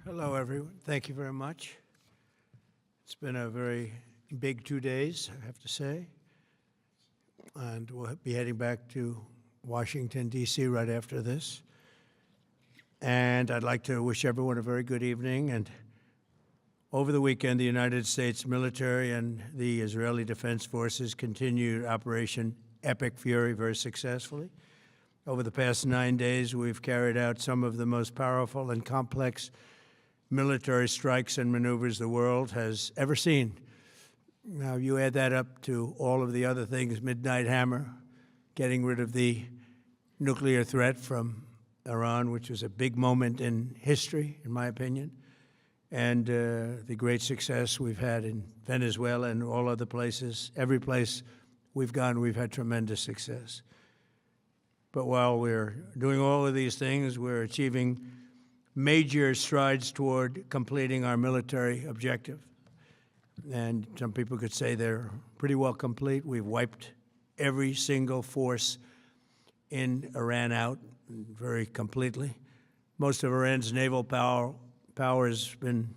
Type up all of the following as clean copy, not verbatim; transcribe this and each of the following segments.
Hello, everyone. Thank you very much. It's been a very big 2 days, I have to say. And we'll be heading back to Washington, D.C. right after this. And I'd like to wish everyone a very good evening. And over the weekend, the United States military and the Israeli Defense Forces continued Operation Epic Fury very successfully. Over the past 9 days, we've carried out some of the most powerful and complex military strikes and maneuvers the world has ever seen. Now, you add that up to all of the other things, Midnight Hammer, getting rid of the nuclear threat from Iran, which was a big moment in history, in my opinion, and the great success we've had in Venezuela and all other places. Every place we've gone, we've had tremendous success. But while we're doing all of these things, we're achieving major strides toward completing our military objective. And some people could say they're pretty well complete. We've wiped every single force in Iran out very completely. Most of Iran's naval power has been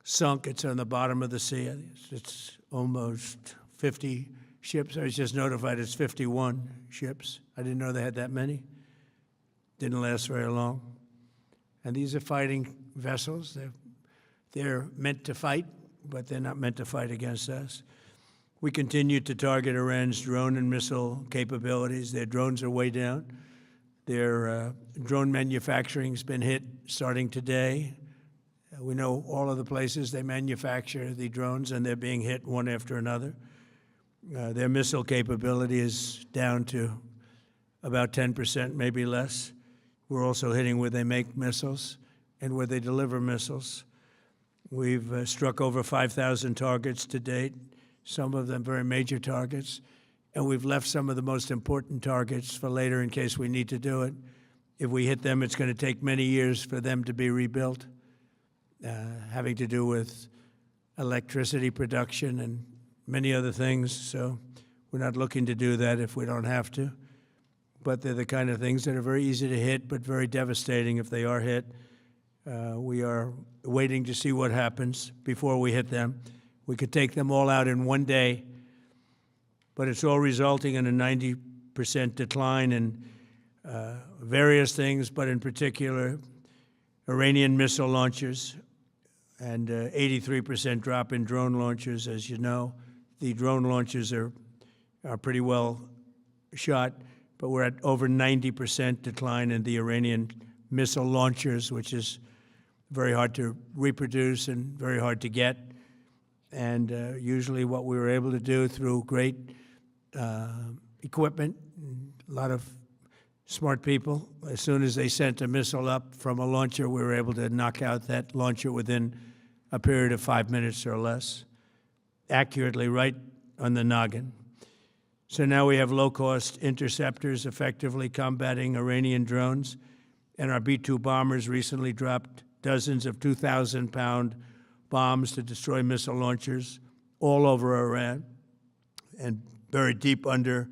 sunk. It's on the bottom of the sea. It's almost 50 ships. I was just notified it's 51 ships. I didn't know they had that many. Didn't last very long. And these are fighting vessels. They're meant to fight, but they're not meant to fight against us. We continue to target Iran's drone and missile capabilities. Their drones are way down. Their drone manufacturing has been hit starting today. We know all of the places they manufacture the drones, and they're being hit one after another. Their missile capability is down to about 10%, maybe less. We're also hitting where they make missiles and where they deliver missiles. We've struck over 5,000 targets to date, some of them very major targets, and we've left some of the most important targets for later in case we need to do it. If we hit them, it's going to take many years for them to be rebuilt, having to do with electricity production and many other things. So we're not looking to do that if we don't have to. But they're the kind of things that are very easy to hit, but very devastating if they are hit. We are waiting to see what happens before we hit them. We could take them all out in 1 day, but it's all resulting in a 90% decline in various things, but in particular, Iranian missile launchers and 83% drop in drone launchers. As you know, the drone launchers are pretty well shot, but we're at over 90% decline in the Iranian missile launchers, which is very hard to reproduce and very hard to get. And usually what we were able to do through great equipment, a lot of smart people, as soon as they sent a missile up from a launcher, we were able to knock out that launcher within a period of 5 minutes or less, accurately, right on the noggin. So now we have low-cost interceptors effectively combating Iranian drones, and our B-2 bombers recently dropped dozens of 2,000-pound bombs to destroy missile launchers all over Iran and buried deep under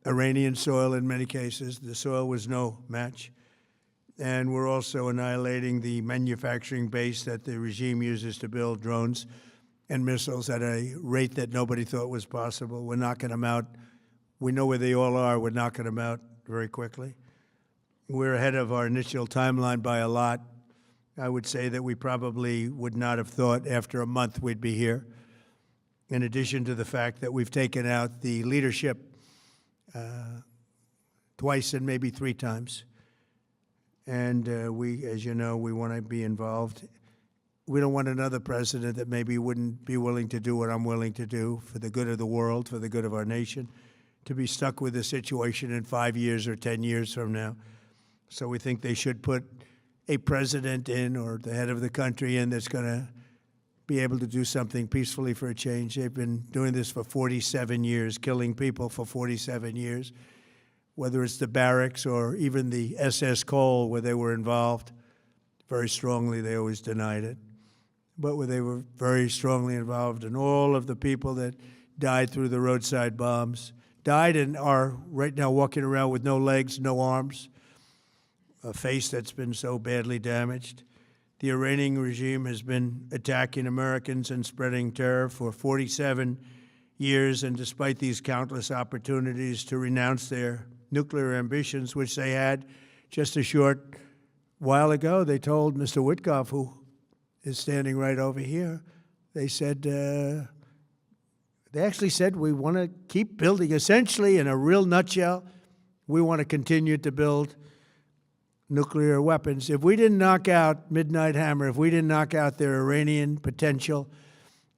Iranian soil in many cases. The soil was no match. And we're also annihilating the manufacturing base that the regime uses to build drones and missiles at a rate that nobody thought was possible. We're knocking them out. We know where they all are. We're knocking them out very quickly. We're ahead of our initial timeline by a lot. I would say that we probably would not have thought after a month we'd be here, in addition to the fact that we've taken out the leadership twice and maybe 3 times. And we, as you know, we want to be involved. We don't want another president that maybe wouldn't be willing to do what I'm willing to do for the good of the world, for the good of our nation, to be stuck with the situation in 5 years or 10 years from now. So we think they should put a president in, or the head of the country in, that's going to be able to do something peacefully for a change. They've been doing this for 47 years, killing people for 47 years, whether it's the barracks or even the SS Cole where they were involved. Very strongly, they always denied it. But where they were very strongly involved, and all of the people that died through the roadside bombs, died and are right now walking around with no legs, no arms, a face that's been so badly damaged. The Iranian regime has been attacking Americans and spreading terror for 47 years, and despite these countless opportunities to renounce their nuclear ambitions, which they had just a short while ago, they told Mr. Witkoff, who is standing right over here, they said, they actually said, we want to keep building. Essentially, in a real nutshell, we want to continue to build nuclear weapons. If we didn't knock out Midnight Hammer, if we didn't knock out their Iranian potential,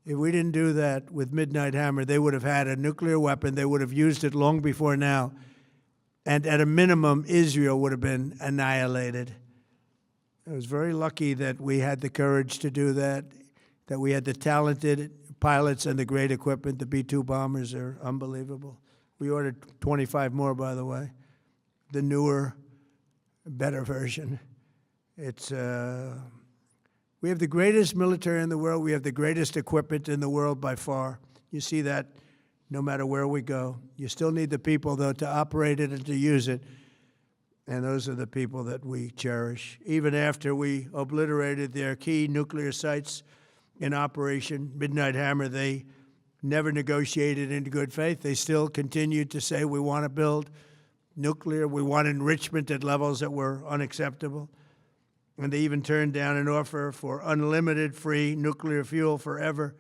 if we didn't do that with Midnight Hammer, they would have had a nuclear weapon. They would have used it long before now. And at a minimum, Israel would have been annihilated. I was very lucky that we had the courage to do that, that we had the talented pilots and the great equipment. The B-2 bombers are unbelievable. We ordered 25 more, by the way. The newer, better version. It's we have the greatest military in the world. We have the greatest equipment in the world by far. You see that no matter where we go. You still need the people, though, to operate it and to use it. And those are the people that we cherish. Even after we obliterated their key nuclear sites in Operation Midnight Hammer, they never negotiated in good faith. They still continued to say, we want to build nuclear. We want enrichment at levels that were unacceptable. And they even turned down an offer for unlimited free nuclear fuel forever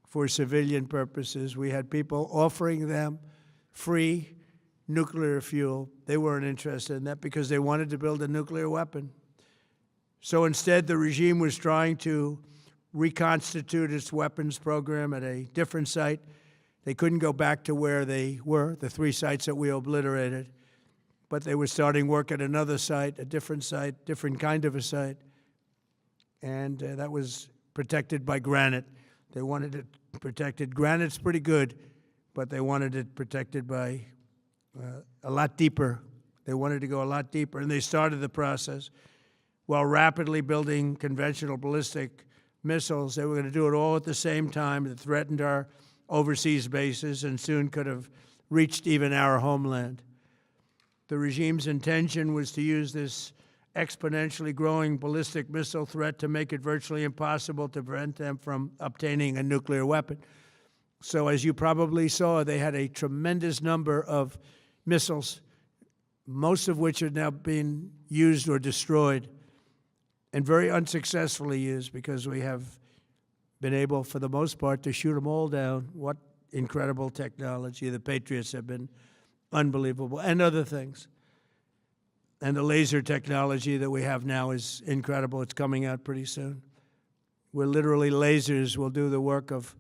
for civilian purposes. We had people offering them free nuclear fuel. They weren't interested in that because they wanted to build a nuclear weapon. So instead, the regime was trying to reconstitute its weapons program at a different site. They couldn't go back to where they were, the 3 sites that we obliterated, but they were starting work at another site, a different site, different kind of a site, and that was protected by granite. They wanted it protected. Granite's pretty good, but they wanted it protected by a lot deeper. They wanted to go a lot deeper, and they started the process while rapidly building conventional ballistic missiles. They were going to do it all at the same time. It threatened our overseas bases and soon could have reached even our homeland. The regime's intention was to use this exponentially growing ballistic missile threat to make it virtually impossible to prevent them from obtaining a nuclear weapon. So as you probably saw, they had a tremendous number of missiles, most of which are now being used or destroyed, and very unsuccessfully used because we have been able, for the most part, to shoot them all down. What incredible technology. The Patriots have been unbelievable, and other things. And the laser technology that we have now is incredible. It's coming out pretty soon. Where literally lasers will do the work of,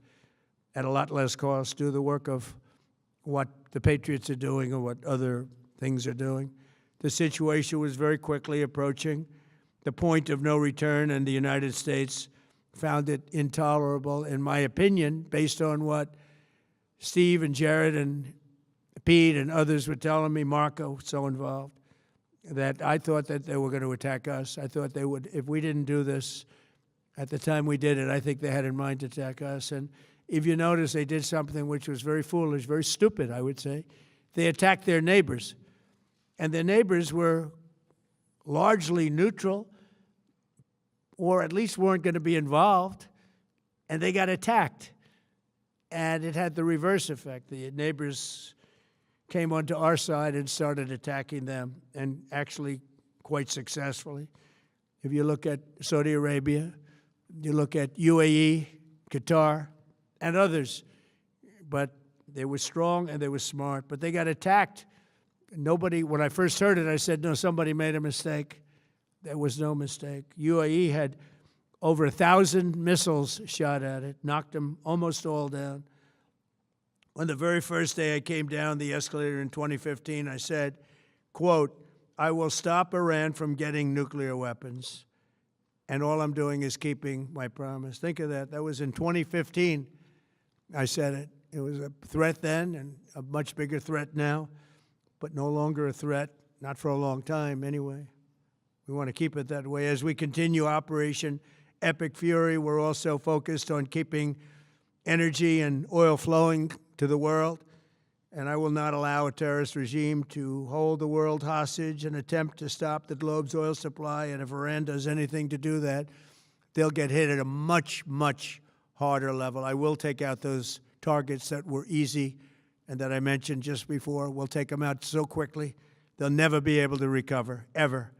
at a lot less cost, do the work of what the Patriots are doing or what other things are doing. The situation was very quickly approaching the point of no return, and the United States found it intolerable, in my opinion, based on what Steve and Jared and Pete and others were telling me, Marco, so involved, that I thought that they were going to attack us. I thought they would, if we didn't do this at the time we did it, I think they had in mind to attack us. And if you notice, they did something which was very foolish, very stupid, I would say. They attacked their neighbors. And their neighbors were largely neutral, or at least weren't going to be involved, and they got attacked. And it had the reverse effect. The neighbors came onto our side and started attacking them, and actually quite successfully. If you look at Saudi Arabia, you look at UAE, Qatar, and others, but they were strong and they were smart, but they got attacked. Nobody, when I first heard it, I said, no, somebody made a mistake. There was no mistake. UAE had over 1,000 missiles shot at it, knocked them almost all down. On the very first day I came down the escalator in 2015, I said, quote, I will stop Iran from getting nuclear weapons, and all I'm doing is keeping my promise. Think of that. That was in 2015. I said it. It was a threat then and a much bigger threat now, but no longer a threat, not for a long time anyway. We want to keep it that way. As we continue Operation Epic Fury, we're also focused on keeping energy and oil flowing to the world. and I will not allow a terrorist regime to hold the world hostage and attempt to stop the globe's oil supply. And if Iran does anything to do that, they'll get hit at a much, much harder level. I will take out those targets that were easy and that I mentioned just before. We'll take them out so quickly, they'll never be able to recover, ever.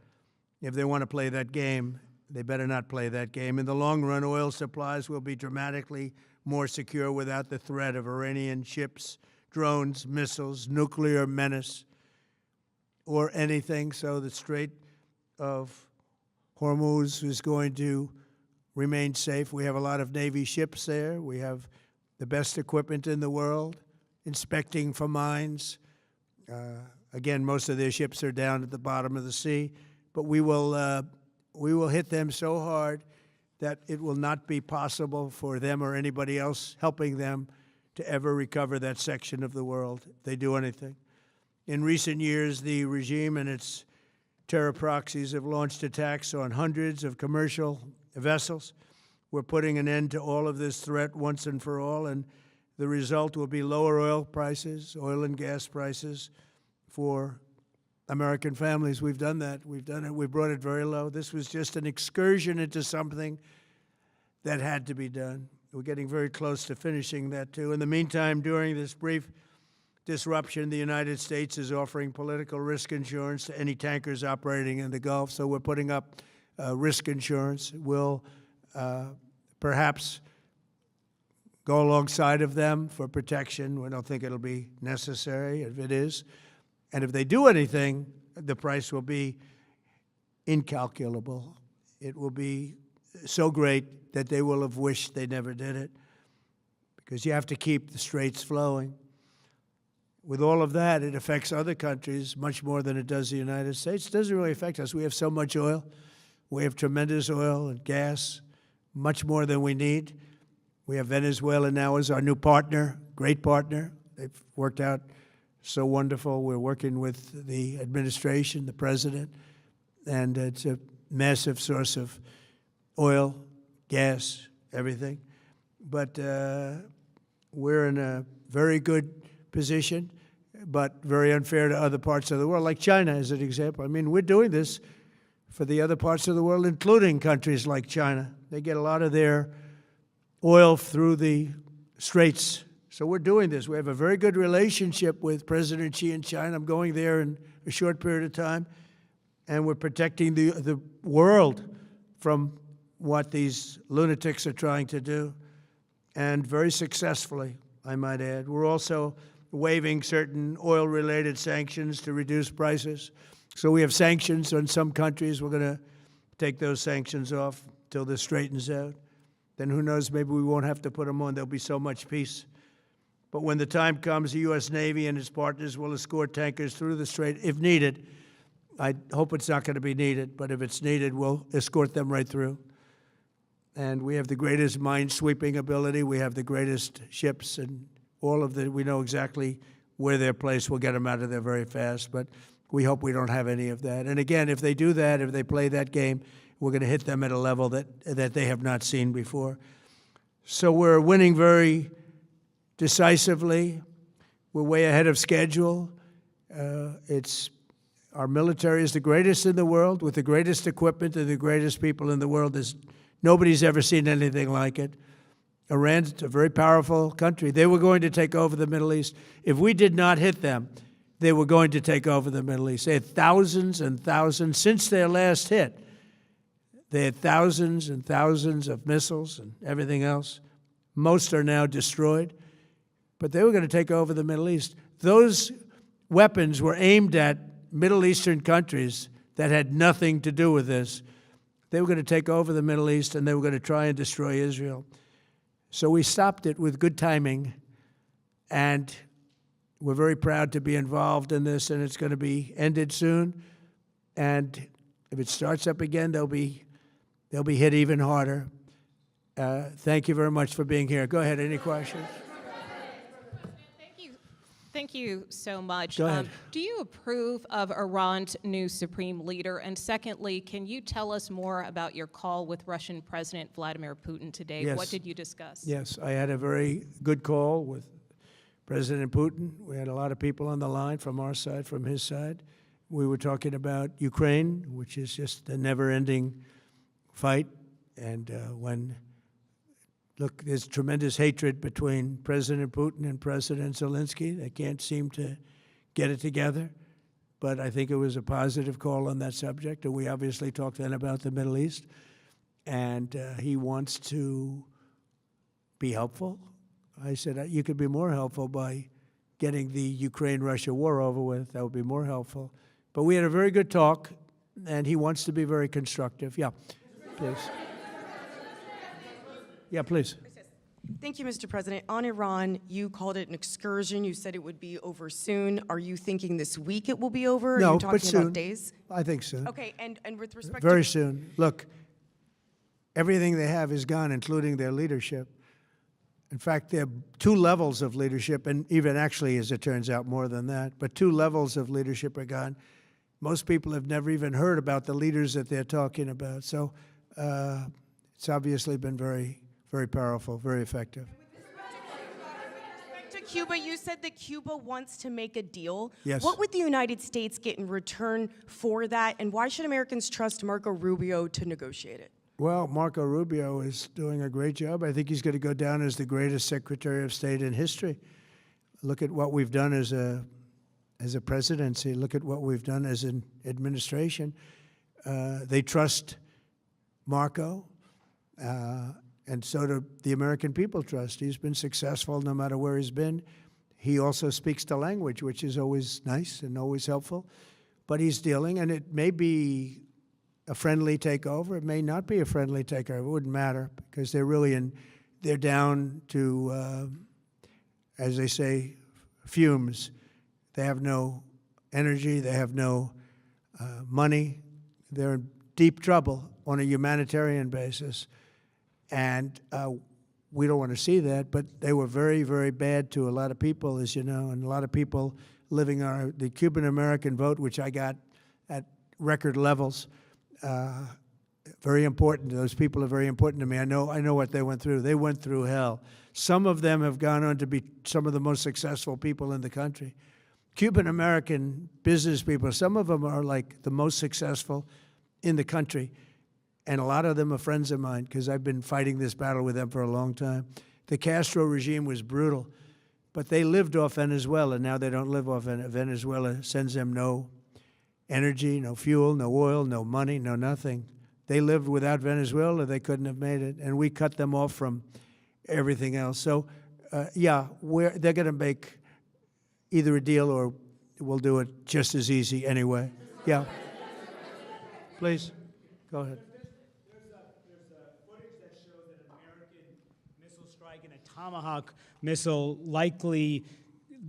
If they want to play that game, they better not play that game. In the long run, oil supplies will be dramatically more secure without the threat of Iranian ships, drones, missiles, nuclear menace, or anything. So the Strait of Hormuz is going to remain safe. We have a lot of Navy ships there. We have the best equipment in the world, inspecting for mines. Again, most of their ships are down at the bottom of the sea, but we will hit them so hard that it will not be possible for them or anybody else helping them to ever recover that section of the world if they do anything. In recent years, the regime and its terror proxies have launched attacks on hundreds of commercial vessels. We're putting an end to all of this threat once and for all, and the result will be lower oil prices, oil and gas prices for American families. We've done that. We've done it. We brought it very low. This was just an excursion into something that had to be done. We're getting very close to finishing that, too. In the meantime, during this brief disruption, the United States is offering political risk insurance to any tankers operating in the Gulf. So we're putting up risk insurance. We'll perhaps go alongside of them for protection. We don't think it'll be necessary if it is. And if they do anything, the price will be incalculable. It will be so great that they will have wished they never did it, because you have to keep the straits flowing. With all of that, it affects other countries much more than it does the United States. It doesn't really affect us. We have so much oil. We have tremendous oil and gas, much more than we need. We have Venezuela now as our new partner, great partner. They've worked out so wonderful. We're working with the administration, the president, and it's a massive source of oil, gas, everything. But we're in a very good position, but very unfair to other parts of the world, like China as an example. I mean, we're doing this for the other parts of the world, including countries like China. They get a lot of their oil through the straits. So we're doing this. We have a very good relationship with President Xi in China. I'm going there in a short period of time, and we're protecting the world from what these lunatics are trying to do, and very successfully, I might add. We're also waiving certain oil-related sanctions to reduce prices. So we have sanctions on some countries. We're going to take those sanctions off till this straightens out. Then who knows, maybe we won't have to put them on. There'll be so much peace. But when the time comes, the U.S. Navy and its partners will escort tankers through the strait if needed. I hope it's not going to be needed, but if it's needed, we'll escort them right through. And we have the greatest mine-sweeping ability. We have the greatest ships, and all of we know exactly where they're placed. We'll get them out of there very fast, but we hope we don't have any of that. And again, if they do that, if they play that game, we're going to hit them at a level that they have not seen before. So we're winning very decisively. We're way ahead of schedule. Our military is the greatest in the world, with the greatest equipment and the greatest people in the world. Nobody's ever seen anything like it. Iran's a very powerful country. They were going to take over the Middle East. If we did not hit them, they were going to take over the Middle East. They had thousands and thousands. Since their last hit, they had thousands and thousands of missiles and everything else. Most are now destroyed. But they were going to take over the Middle East. Those weapons were aimed at Middle Eastern countries that had nothing to do with this. They were going to take over the Middle East, and they were going to try and destroy Israel. So we stopped it with good timing, and we're very proud to be involved in this, and it's going to be ended soon. And if it starts up again, they'll be hit even harder. Thank you very much for being here. Go ahead. Any questions? Thank you so much. Go ahead. Do you approve of Iran's new supreme leader? And secondly, can you tell us more about your call with Russian President Vladimir Putin today? Yes. What did you discuss? Yes, I had a very good call with President Putin. We had a lot of people on the line from our side, from his side. We were talking about Ukraine, which is just a never-ending fight. And look, there's tremendous hatred between President Putin and President Zelensky. They can't seem to get it together. But I think it was a positive call on that subject. And we obviously talked then about the Middle East. And he wants to be helpful. I said, you could be more helpful by getting the Ukraine-Russia war over with. That would be more helpful. But we had a very good talk, and he wants to be very constructive. Yeah, please. Yeah, please. Thank you, Mr. President. On Iran, you called it an excursion. You said it would be over soon. Are you thinking this week it will be over? No, Are you talking but soon. about days? I think soon. Okay, and with respect Very to... soon. Look, everything they have is gone, including their leadership. In fact, there are two levels of leadership, and even actually, as it turns out, more than that. But two levels of leadership are gone. Most people have never even heard about the leaders that they're talking about. So it's obviously been very, very powerful, very effective. With respect to Cuba, you said that Cuba wants to make a deal. Yes. What would the United States get in return for that, and why should Americans trust Marco Rubio to negotiate it? Well, Marco Rubio is doing a great job. I think he's going to go down as the greatest Secretary of State in history. Look at what we've done as a presidency. Look at what we've done as an administration. They trust Marco, and so do the American people trust. He's been successful no matter where he's been. He also speaks the language, which is always nice and always helpful. But he's dealing, and it may be a friendly takeover. It may not be a friendly takeover. It wouldn't matter because they're really they're down to, as they say, fumes. They have no energy. They have no money. They're in deep trouble on a humanitarian basis. And we don't want to see that, but they were very, very bad to a lot of people, as you know, and a lot of people living on the Cuban-American vote, which I got at record levels. Very important. Those people are very important to me. I know what they went through. They went through hell. Some of them have gone on to be some of the most successful people in the country. Cuban-American business people, some of them are like the most successful in the country. And a lot of them are friends of mine because I've been fighting this battle with them for a long time. The Castro regime was brutal, but they lived off Venezuela. Now they don't live off Venezuela. Sends them no energy, no fuel, no oil, no money, no nothing. They lived without Venezuela. They couldn't have made it. And we cut them off from everything else. So, yeah, they're going to make either a deal or we'll do it just as easy anyway. Yeah. Please, go ahead. There's footage that shows that an American missile strike and a Tomahawk missile likely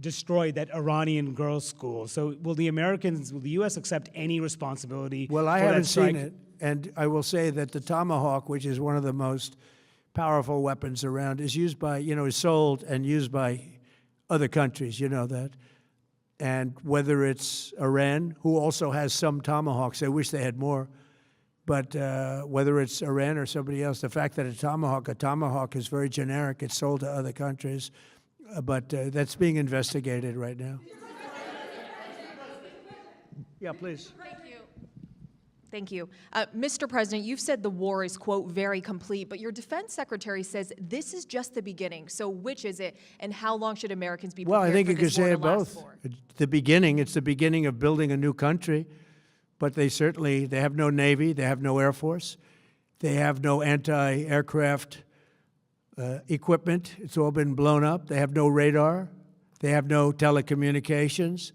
destroyed that Iranian girls' school. So will the U.S. accept any responsibility Well, I for haven't that strike? seen it, and I will say that the Tomahawk, which is one of the most powerful weapons around, is used by, is sold and used by other countries, you know that. And whether it's Iran, who also has some Tomahawks, I wish they had more, but whether it's Iran or somebody else, the fact that a Tomahawk is very generic. It's sold to other countries, but that's being investigated right now. Yeah, please. Thank you. Mr. President, you've said the war is, quote, very complete, but your defense secretary says this is just the beginning. So which is it, and how long should Americans be prepared Well, I think for you could this war say to it last both. for? It's the beginning of building a new country, but they have no Navy, they have no Air Force, they have no anti-aircraft equipment. It's all been blown up. They have no radar, they have no telecommunications,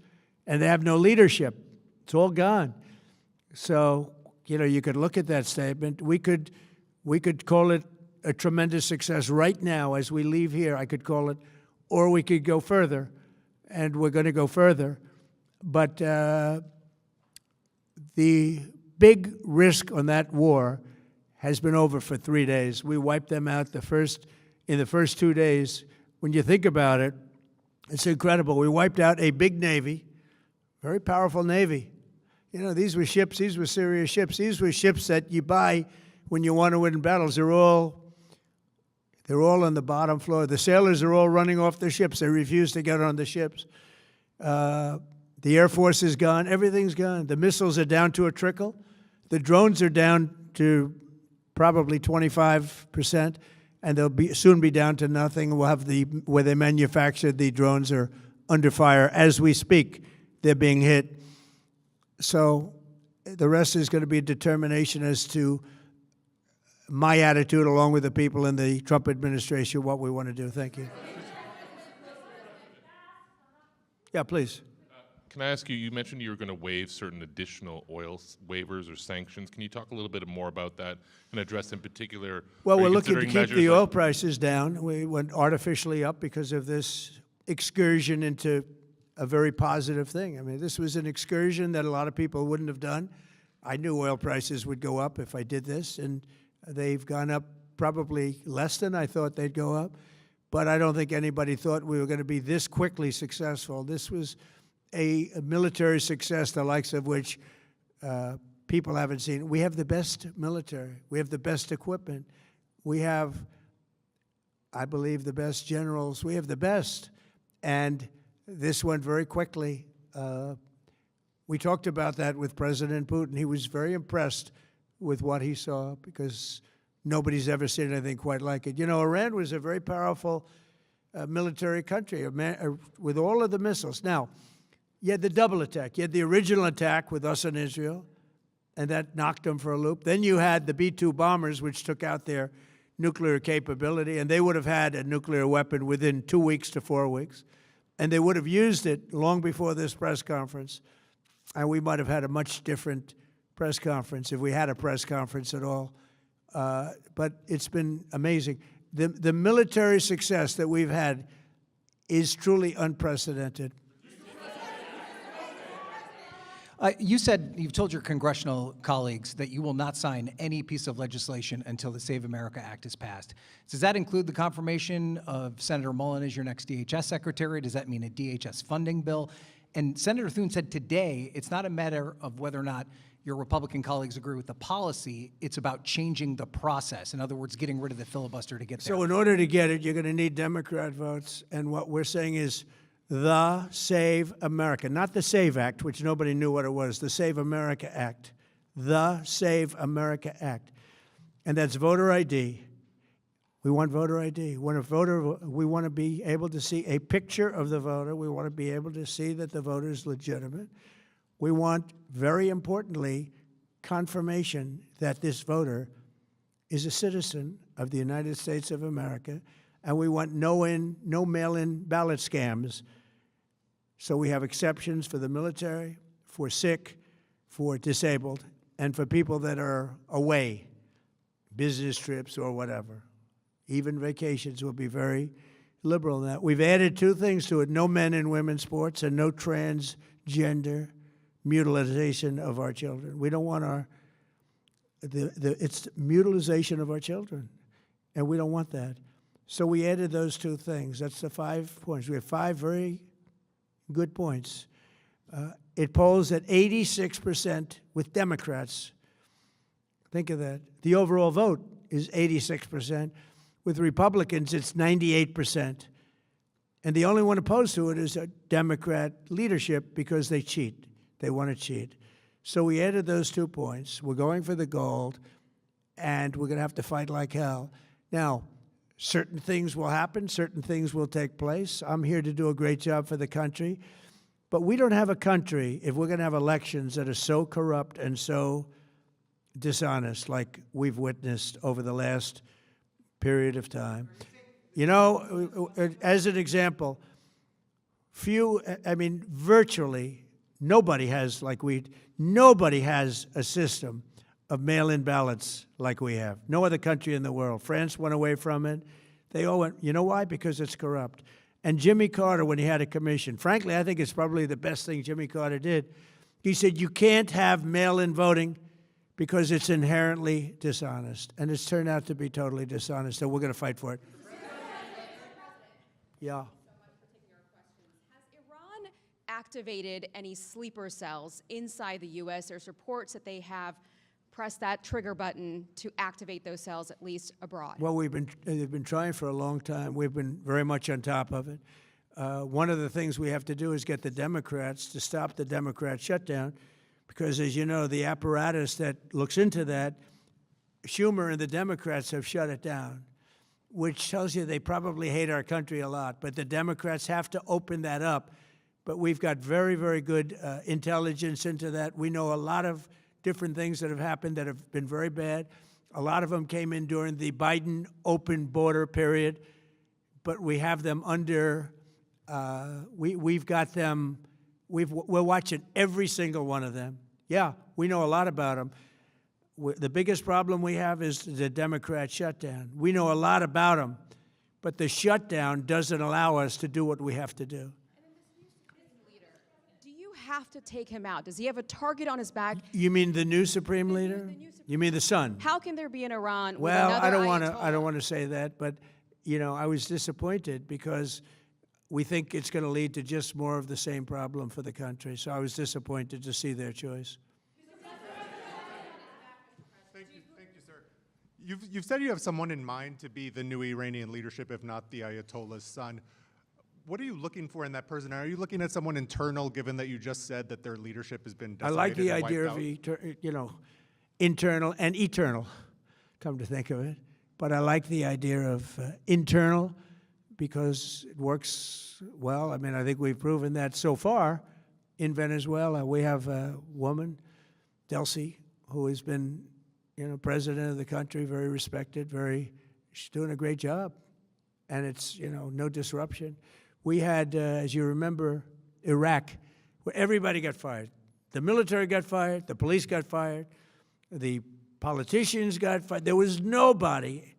and they have no leadership. It's all gone. So, you could look at that statement. We could call it a tremendous success right now as we leave here. I could call it, or we could go further, and we're going to go further. But the big risk on that war has been over for 3 days. We wiped them out in the first 2 days. When you think about it, it's incredible. We wiped out a big Navy, very powerful Navy. These were ships. These were serious ships. These were ships that you buy when you want to win battles. They They're all on the bottom floor. The sailors are all running off their ships. They refuse to get on the ships. The Air Force is gone. Everything's gone. The missiles are down to a trickle. The drones are down to probably 25%, and they'll soon be down to nothing. We'll have where they manufactured the drones are under fire as we speak. They're being hit. So the rest is going to be a determination as to my attitude, along with the people in the Trump administration, what we want to do. Thank you. Yeah, please. Can I ask you, you mentioned you were going to waive certain additional oil waivers or sanctions. Can you talk a little bit more about that and address in particular? Well, are we're you looking to considering keep the measures oil like- prices down. We went artificially up because of this excursion into a very positive thing. I mean, this was an excursion that a lot of people wouldn't have done. I knew oil prices would go up if I did this, and they've gone up probably less than I thought they'd go up. But I don't think anybody thought we were going to be this quickly successful. This was a military success, the likes of which people haven't seen. We have the best military. We have the best equipment. We have, I believe, the best generals. We have the best. And this went very quickly. We talked about that with President Putin. He was very impressed with what he saw because nobody's ever seen anything quite like it. You know, Iran was a very powerful military country with all of the missiles. Now, you had the double attack. You had the original attack with us and Israel, and that knocked them for a loop. Then you had the B-2 bombers, which took out their nuclear capability, and they would have had a nuclear weapon within 2 weeks to 4 weeks. And they would have used it long before this press conference. And we might have had a much different press conference if we had a press conference at all. But it's been amazing. The military success that we've had is truly unprecedented. You said, you've told your congressional colleagues that you will not sign any piece of legislation until the Save America Act is passed. Does that include the confirmation of Senator Mullen as your next DHS secretary? Does that mean a DHS funding bill? And Senator Thune said today, it's not a matter of whether or not your Republican colleagues agree with the policy, it's about changing the process. In other words, getting rid of the filibuster to get there. So in order to get it, you're going to need Democrat votes. And what we're saying is the Save America, not the SAVE Act, which nobody knew what it was, the Save America Act, the Save America Act. And that's voter ID. We want voter ID. When a voter, we want to be able to see a picture of the voter. We want to be able to see that the voter is legitimate. We want, very importantly, confirmation that this voter is a citizen of the United States of America, and we want no mail-in ballot scams. So we have exceptions for the military, for sick, for disabled, and for people that are away, business trips or whatever. Even vacations will be very liberal in that. We've added two things to it: no men in women's sports and no transgender mutilization of our children. We don't want it's mutilization of our children, and we don't want that. So we added those two things. That's the 5 points. We have 5 very good points. It polls at 86% with Democrats. Think of that. The overall vote is 86%. With Republicans, it's 98%. And the only one opposed to it is a Democrat leadership because they cheat. They want to cheat. So we added those 2 points. We're going for the gold, and we're going to have to fight like hell. Now, certain things will happen. Certain things will take place. I'm here to do a great job for the country. But we don't have a country if we're going to have elections that are so corrupt and so dishonest like we've witnessed over the last period of time. You know, as an example, virtually nobody has nobody has a system of mail-in ballots like we have. No other country in the world. France went away from it. They all went, you know why? Because it's corrupt. And Jimmy Carter, when he had a commission, frankly, I think it's probably the best thing Jimmy Carter did. He said, you can't have mail-in voting because it's inherently dishonest. And it's turned out to be totally dishonest, so we're going to fight for it. Yeah. Has Iran activated any sleeper cells inside the U.S.? There's reports that they have press that trigger button to activate those cells, at least abroad? Well, they've been trying for a long time. We've been very much on top of it. One of the things we have to do is get the Democrats to stop the Democrat shutdown, because, as you know, the apparatus that looks into that, Schumer and the Democrats have shut it down, which tells you they probably hate our country a lot. But the Democrats have to open that up. But we've got very, very good intelligence into that. We know a lot of different things that have happened that have been very bad. A lot of them came in during the Biden open border period, but we have them under, we've got them, we're watching every single one of them. Yeah, we know a lot about them. The biggest problem we have is the Democrat shutdown. We know a lot about them, but the shutdown doesn't allow us to do what we have to do. Do you have to take him out? Does he have a target on his back? You mean the new Supreme Leader? You mean the son? How can there be an Iran with Well, another I Ayatollah? don't want to say that, but you know, I was disappointed because we think it's going to lead to just more of the same problem for the country. So I was disappointed to see their choice. Thank you, sir. You've said you have someone in mind to be the new Iranian leadership, if not the Ayatollah's son. What are you looking for in that person? Are you looking at someone internal, given that you just said that their leadership has been decimated? I like the and idea wiped of, internal and eternal, come to think of it. But I like the idea of internal because it works well. I mean, I think we've proven that so far in Venezuela. We have a woman, Delcy, who has been, president of the country, very respected, she's doing a great job. And it's, no disruption. We had, as you remember, Iraq, where everybody got fired. The military got fired, the police got fired, the politicians got fired. There was nobody.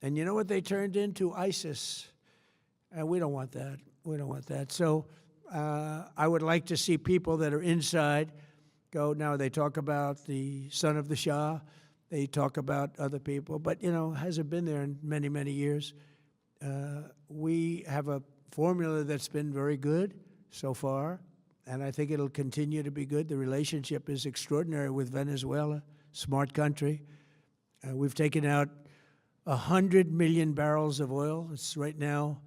And you know what they turned into? ISIS. And we don't want that. We don't want that. So I would like to see people that are inside go. Now, they talk about the son of the Shah. They talk about other people. But, hasn't been there in many, many years. We have a formula that's been very good so far, and I think it'll continue to be good. The relationship is extraordinary with Venezuela, smart country. We've taken out 100 million barrels of oil. It's right now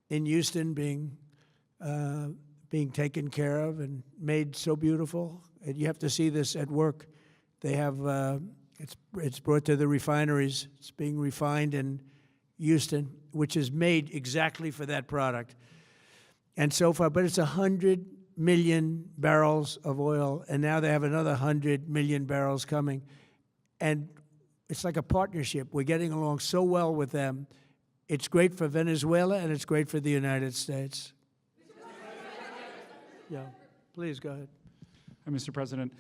in Houston being taken care of and made so beautiful. And you have to see this at work. They have, it's brought to the refineries. It's being refined in Houston, which is made exactly for that product. And so far, but it's 100 million barrels of oil, and now they have another 100 million barrels coming. And it's like a partnership. We're getting along so well with them. It's great for Venezuela, and it's great for the United States. Yeah, please go ahead. Mr. President,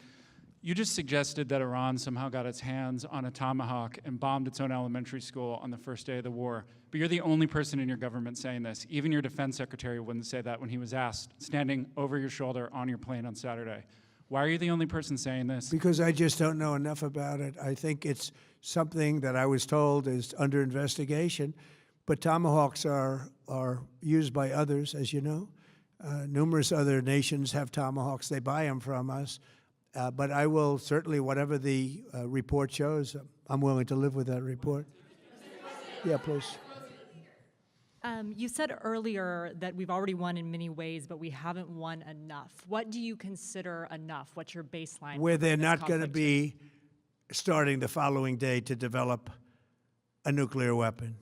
you just suggested that Iran somehow got its hands on a Tomahawk and bombed its own elementary school on the first day of the war. But you're the only person in your government saying this. Even your defense secretary wouldn't say that when he was asked, standing over your shoulder on your plane on Saturday. Why are you the only person saying this? Because I just don't know enough about it. I think it's something that I was told is under investigation. But Tomahawks are used by others, as you know. Numerous other nations have Tomahawks. They buy them from us. But I will certainly, whatever the report shows, I'm willing to live with that report. Yeah, please. You said earlier that we've already won in many ways, but we haven't won enough. What do you consider enough? What's your baseline? Where they're not going to be starting the following day to develop a nuclear weapon.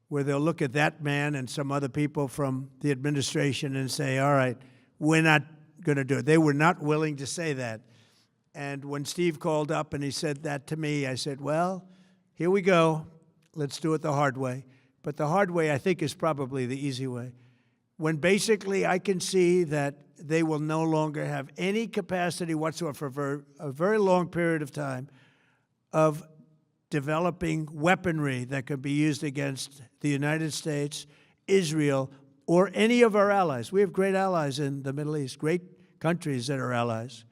Where they'll look at that man and some other people from the administration and say, all right, we're not going to do it. They were not willing to say that. And when Steve called up and he said that to me, I said, well, here we go. Let's do it the hard way. But the hard way, I think, is probably the easy way. When basically I can see that they will no longer have any capacity whatsoever for a very long period of time of developing weaponry that could be used against the United States, Israel, or any of our allies. We have great allies in the Middle East, great countries that are allies.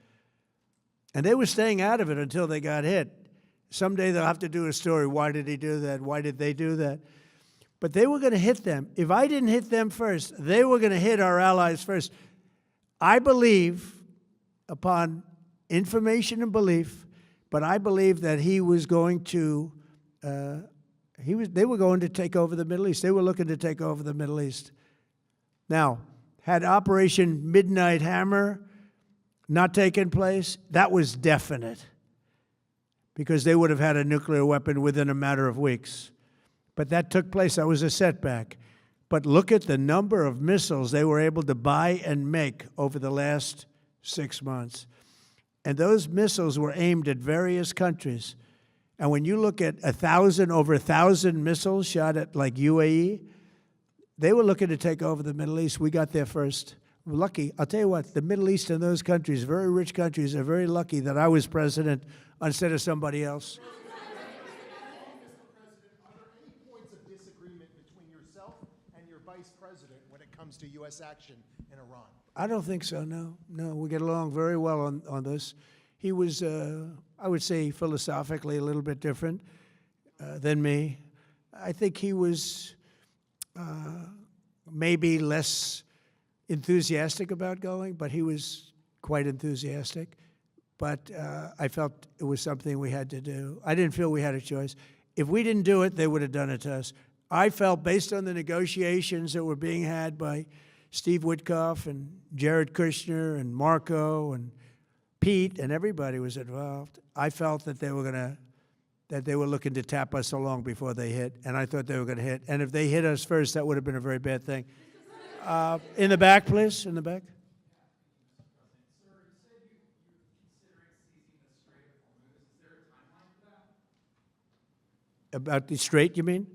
And they were staying out of it until they got hit. Someday they'll have to do a story. Why did he do that? Why did they do that? But they were going to hit them. If I didn't hit them first, they were going to hit our allies first. I believe, upon information and belief, But I believe that he was going to, they were going to take over the Middle East. They were looking to take over the Middle East. Now, had Operation Midnight Hammer not taken place, that was definite, because they would have had a nuclear weapon within a matter of weeks. But that took place. That was a setback. But look at the number of missiles they were able to buy and make over the last 6 months. And those missiles were aimed at various countries. And when you look at over 1,000 missiles shot at like UAE, they were looking to take over the Middle East. We got there first. We're lucky. I'll tell you what, the Middle East and those countries, very rich countries, are very lucky that I was president instead of somebody else. Comes to U.S. action in Iran? I don't think so, no. No, we get along very well on this. He was, I would say, philosophically a little bit different than me. I think he was maybe less enthusiastic about going, but he was quite enthusiastic. But I felt it was something we had to do. I didn't feel we had a choice. If we didn't do it, they would have done it to us. I felt, based on the negotiations that were being had by Steve Witkoff and Jared Kushner and Marco and Pete, and everybody was involved, I felt that they were looking to tap us along before they hit, and I thought they were going to hit. And if they hit us first, that would have been a very bad thing. In the back, please, in the back. About the Strait, you mean?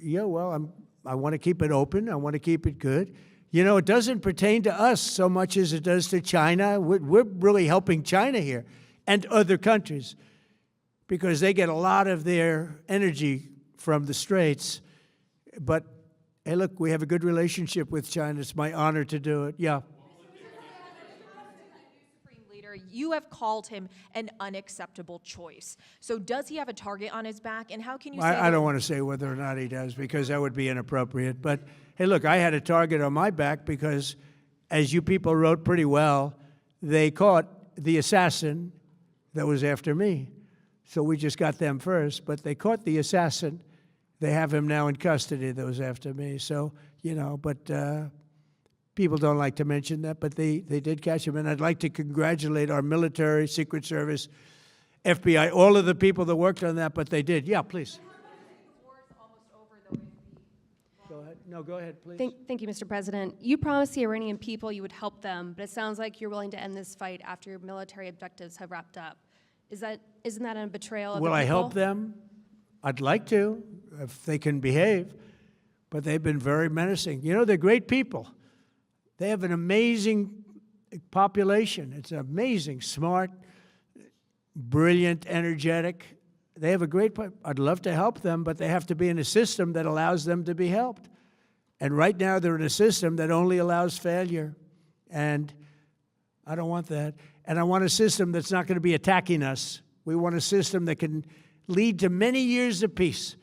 Yeah, well, I want to keep it open. I want to keep it good. You know, it doesn't pertain to us so much as it does to China. We're really helping China here and other countries because they get a lot of their energy from the Straits. But, hey, look, we have a good relationship with China. It's my honor to do it. Yeah. You have called him an unacceptable choice. So does he have a target on his back? And how can you say I don't want to say whether or not he does, because that would be inappropriate. But, hey, look, I had a target on my back because, as you people wrote pretty well, they caught the assassin that was after me. So we just got them first. But they caught the assassin. They have him now in custody that was after me. So, you know, but people don't like to mention that, but they did catch him. And I'd like to congratulate our military, Secret Service, FBI, all of the people that worked on that, but they did. Yeah, please. Go ahead. No, go ahead, please. Thank you, Mr. President. You promised the Iranian people you would help them, but it sounds like you're willing to end this fight after your military objectives have wrapped up. Isn't that a betrayal of the people? Will I help them? I'd like to, if they can behave, but they've been very menacing. You know, they're great people. They have an amazing population. It's amazing, smart, brilliant, energetic. They have a great, I'd love to help them, but they have to be in a system that allows them to be helped. And right now they're in a system that only allows failure. And I don't want that. And I want a system that's not going to be attacking us. We want a system that can lead to many years of peace.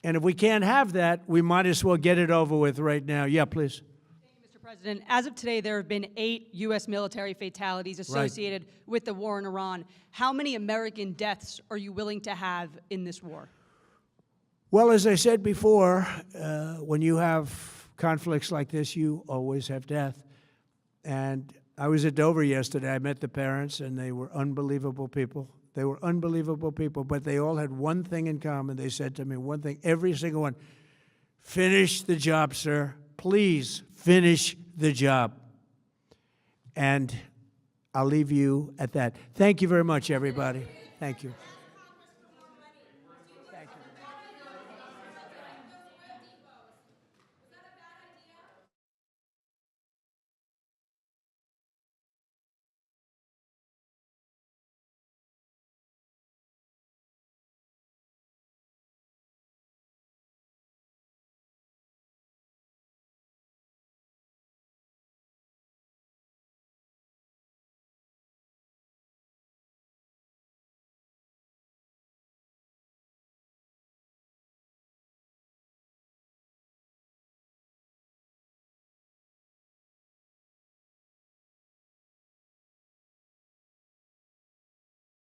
And if we can't have that, we might as well get it over with right now. Yeah, please. President, as of today, there have been 8 U.S. military fatalities associated with the war in Iran. How many American deaths are you willing to have in this war? Well, as I said before, when you have conflicts like this, you always have death. And I was at Dover yesterday. I met the parents, and they were unbelievable people. They were unbelievable people, but they all had one thing in common. They said to me one thing, every single one: finish the job, sir. Please finish the job. And I'll leave you at that. Thank you very much, everybody. Thank you.